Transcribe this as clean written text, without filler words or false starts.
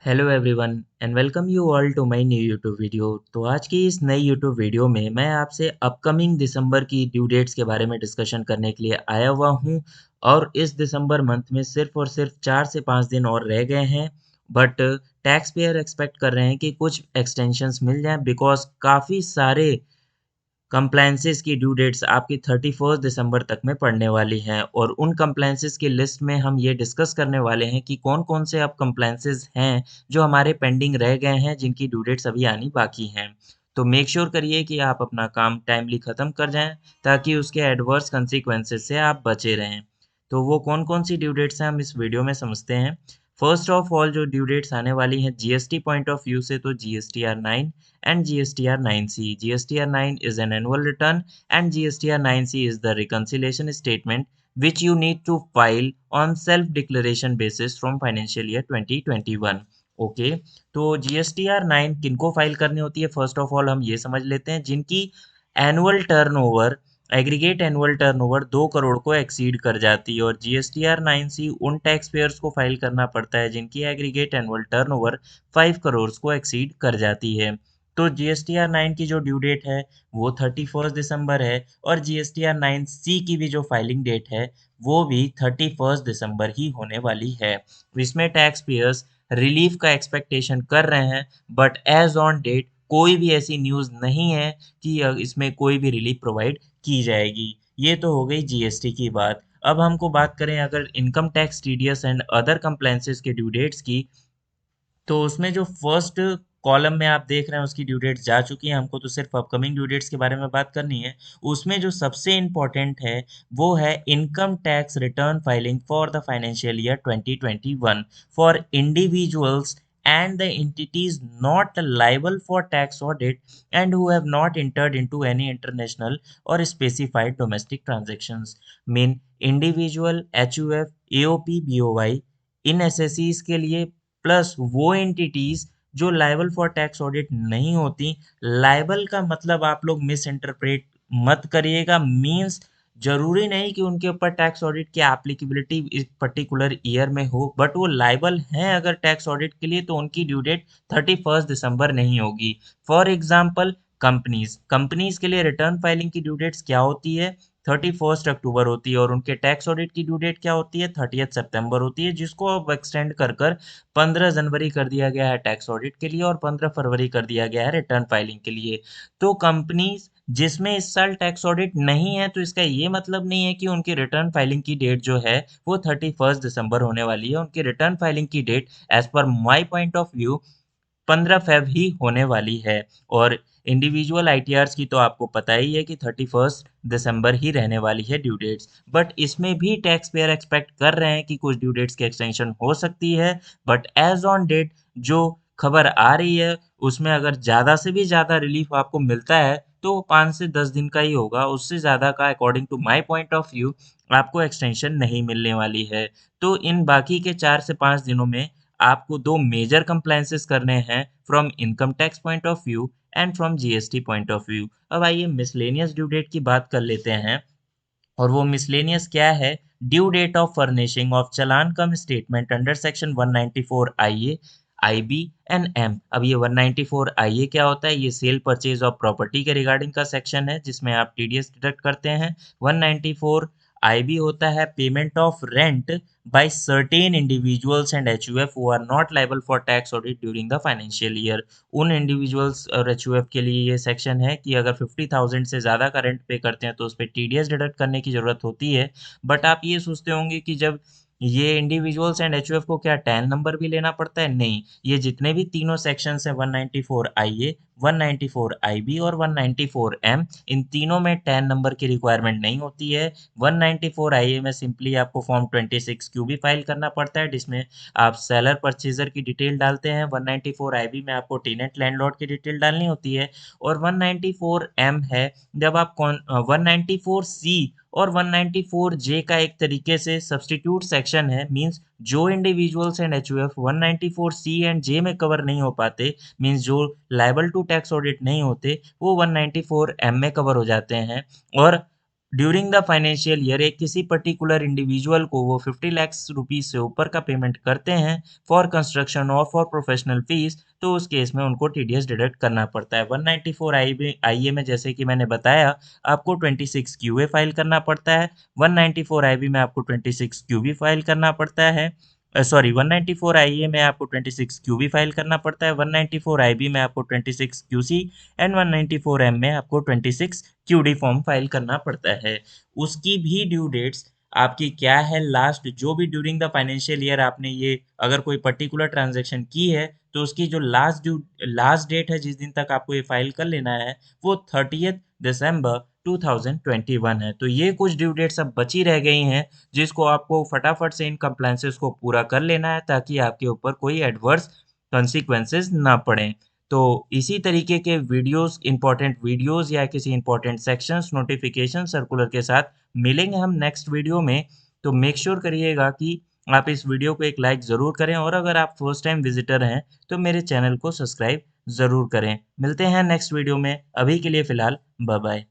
Hello everyone and welcome you all to my new YouTube video. तो आज की इस नई यूट्यूब वीडियो में मैं आपसे अपकमिंग दिसंबर की ड्यू डेट्स के बारे में डिस्कशन करने के लिए आया हुआ हूं। और इस दिसंबर मंथ में सिर्फ और सिर्फ 4 से 5 दिन और रह गए हैं। बट टैक्स पेयर एक्सपेक्ट कर रहे हैं कि कुछ एक्सटेंशंस मिल जाएं बिकॉज काफ़ी सारे कंप्लायंसेस की ड्यू डेट्स आपकी 31 दिसंबर तक में पड़ने वाली हैं। और उन कंप्लायंसेस की लिस्ट में हम ये डिस्कस करने वाले हैं कि कौन कौन से अब कंप्लायंसेस हैं जो हमारे पेंडिंग रह गए हैं, जिनकी ड्यू डेट्स अभी आनी बाकी हैं। तो मेक श्योर करिए कि आप अपना काम टाइमली ख़त्म कर जाएं ताकि उसके एडवर्स कंसिक्वेंसेस से आप बचे रहें। तो वो कौन कौन सी ड्यू डेट्स हैं हम इस वीडियो में समझते हैं। फर्स्ट ऑफ ऑल जो ड्यू डेट्स आने वाली हैं जीएसटी पॉइंट ऑफ व्यू से, तो GSTR 9 and GSTR 9C. GSTR 9 is an annual return and GSTR 9C is the reconciliation statement which you need to file on self-declaration basis from financial year 2021. Okay, तो GSTR 9 किनको file करनी होती है? First of all हम ये समझ लेते हैं जिनकी annual turnover aggregate annual turnover 2 crore को एक्सीड कर जाती है। और GSTR 9C उन टैक्स पेयर्स को फाइल करना पड़ता है जिनकी एग्रीगेट एनुअल टर्नओवर 5 करोड़ को एक्सीड कर जाती है। तो GSTR 9 की जो ड्यू डेट है वो 31 दिसंबर है, और GSTR 9C की भी जो फाइलिंग डेट है वो भी 31 दिसंबर ही होने वाली है। इसमें टैक्स पेयर्स रिलीफ का एक्सपेक्टेशन कर रहे हैं, बट एज ऑन डेट कोई भी ऐसी न्यूज़ नहीं है कि इसमें कोई भी रिलीफ प्रोवाइड की जाएगी। ये तो हो गई जीएसटी की बात। अब हमको बात करें अगर income tax, TDS and other compliances के ड्यू डेट्स की, तो उसमें जो फर्स्ट कॉलम में आप देख रहे हैं उसकी ड्यू डेट्स जा चुकी हैं। हमको तो सिर्फ अपकमिंग ड्यू डेट्स के बारे में बात करनी है। उसमें जो सबसे इम्पोर्टेंट है वो है income tax return filing for the financial year 2021 for individuals and the entities not liable for tax audit and who have not entered into any international or specified domestic transactions, mean individual, HUF, AOP, BOY इन एसएससीज के लिए, plus वो entities जो liable for tax audit नहीं होती। Liable का मतलब आप लोग मिस इंटरप्रेट मत करिएगा, मींस जरूरी नहीं कि उनके ऊपर टैक्स ऑडिट की एप्लीकेबिलिटी इस पर्टिकुलर ईयर में हो, बट वो लायबल हैं अगर टैक्स ऑडिट के लिए तो उनकी ड्यू डेट 31 दिसंबर नहीं होगी। फॉर एग्जाम्पल कंपनीज कंपनीज के लिए रिटर्न फाइलिंग की ड्यू डेट्स क्या होती है? 31 अक्टूबर होती है। और उनके टैक्स ऑडिट की ड्यू डेट क्या होती है? 30 सितंबर होती है, जिसको अब एक्सटेंड कर कर 15 जनवरी कर दिया गया है टैक्स ऑडिट के लिए, और 15 फरवरी कर दिया गया है रिटर्न फाइलिंग के लिए। तो कंपनीज जिसमें इस साल टैक्स ऑडिट नहीं है, तो इसका ये मतलब नहीं है कि उनकी रिटर्न फाइलिंग की डेट जो है वो 31 दिसंबर होने वाली है। उनकी रिटर्न फाइलिंग की डेट एज पर my point of view 15 Feb ही होने वाली है। और इंडिविजुअल आईटीआर्स की तो आपको पता ही है कि 31 दिसंबर ही रहने वाली है ड्यू डेट्स। बट इसमें भी टैक्स पेयर एक्सपेक्ट कर रहे हैं कि कुछ ड्यू डेट्स की एक्सटेंशन हो सकती है। बट एज ऑन डेट जो खबर आ रही है उसमें अगर ज़्यादा से भी ज़्यादा रिलीफ आपको मिलता है तो वो 5 से 10 दिन का ही होगा। उससे ज़्यादा का according to my point of view आपको एक्सटेंशन नहीं मिलने वाली है। तो इन बाकी के 4 से 5 दिनों में आपको दो मेजर कंप्लायंसेस करने हैं, from income tax point of view and from GST point of view. अब आइए मिसलेनियस ड्यू डेट की बात कर लेते हैं। और वो मिसलेनियस क्या है? Due date of furnishing of challan cum statement under section 194 IA, IB and M. अब ये 194 आईए क्या होता है? ये सेल परचेज ऑफ प्रॉपर्टी के रिगार्डिंग का सेक्शन है जिसमें आप टीडीएस डिडक्ट करते हैं। 194 आईबी होता है payment of rent by certain individuals and HUF who are not liable for tax audit during the financial year. उन इंडिविजुअल्स और एचयूएफ के लिए ये सेक्शन है कि अगर 50,000 से ज़्यादा का रेंट पे करते हैं तो उस पर टीडीएस डिडक्ट करने की ज़रूरत होती है। बट आप ये सोचते होंगे कि जब ये इंडिविजुअल्स एंड एचयूएफ को क्या टैन नंबर भी लेना पड़ता है? नहीं, ये जितने भी तीनों सेक्शंस हैं 194 आईए, 194 आईबी और 194 एम, इन तीनों में टैन नंबर की रिक्वायरमेंट नहीं होती है। 194 आईए में सिंपली आपको फॉर्म 26 क्यू भी फाइल करना पड़ता है जिसमें आप सेलर परचेजर की डिटेल डालते हैं। 194 आईबी में आपको टेनेंट लैंडलॉर्ड की डिटेल डालनी होती है। और 194 एम है जब आप 194 सी और 194 जे का एक तरीके से सब्सटीट्यूट सेक्शन है, मींस जो individuals and HUF 194 C and J में कवर नहीं हो पाते, मींस जो लायबल टू टैक्स ऑडिट नहीं होते, वो 194 एम में कवर हो जाते हैं। और ड्यूरिंग द फाइनेंशियल ईयर एक किसी पर्टिकुलर इंडिविजुअल को वो 50 लाख रुपीस से ऊपर का पेमेंट करते हैं फॉर कंस्ट्रक्शन और फॉर प्रोफेशनल फीस, तो उस केस में उनको टीडीएस डिडक्ट करना पड़ता है। 194 आईए में जैसे कि मैंने बताया आपको 26 क्यूए फाइल करना पड़ता है। 194 आईबी में आपको 26 क्यूबी फाइल करना पड़ता है। सॉरी, 194 आईए में आपको 26 क्यूबी फाइल करना पड़ता है। 194 आईबी में आपको 26 क्यूसी एंड 194 एम में आपको 26 क्यूडी फॉर्म फाइल करना पड़ता है। उसकी भी ड्यू डेट्स आपकी क्या है, लास्ट जो भी ड्यूरिंग द फाइनेंशियल ईयर आपने ये अगर कोई पर्टिकुलर ट्रांजैक्शन की है तो उसकी जो लास्ट डेट है जिस दिन तक आपको ये फाइल कर लेना है वो 30 दिसंबर 2021 है। तो ये कुछ ड्यू डेट्स अब बची रह गई हैं जिसको आपको फटाफट से इन कंप्लायंसेस को पूरा कर लेना है ताकि आपके ऊपर कोई एडवर्स कॉन्सिक्वेंसेस ना पड़ें। तो इसी तरीके के वीडियोस, इंपॉर्टेंट वीडियोस या किसी इंपॉर्टेंट सेक्शंस, नोटिफिकेशन सर्कुलर के साथ मिलेंगे हम नेक्स्ट वीडियो में। तो मेक श्योर करिएगा कि आप इस वीडियो को एक लाइक ज़रूर करें और अगर आप फर्स्ट टाइम विजिटर हैं तो मेरे चैनल को सब्सक्राइब ज़रूर करें। मिलते हैं नेक्स्ट वीडियो में, अभी के लिए फ़िलहाल बाय बाय।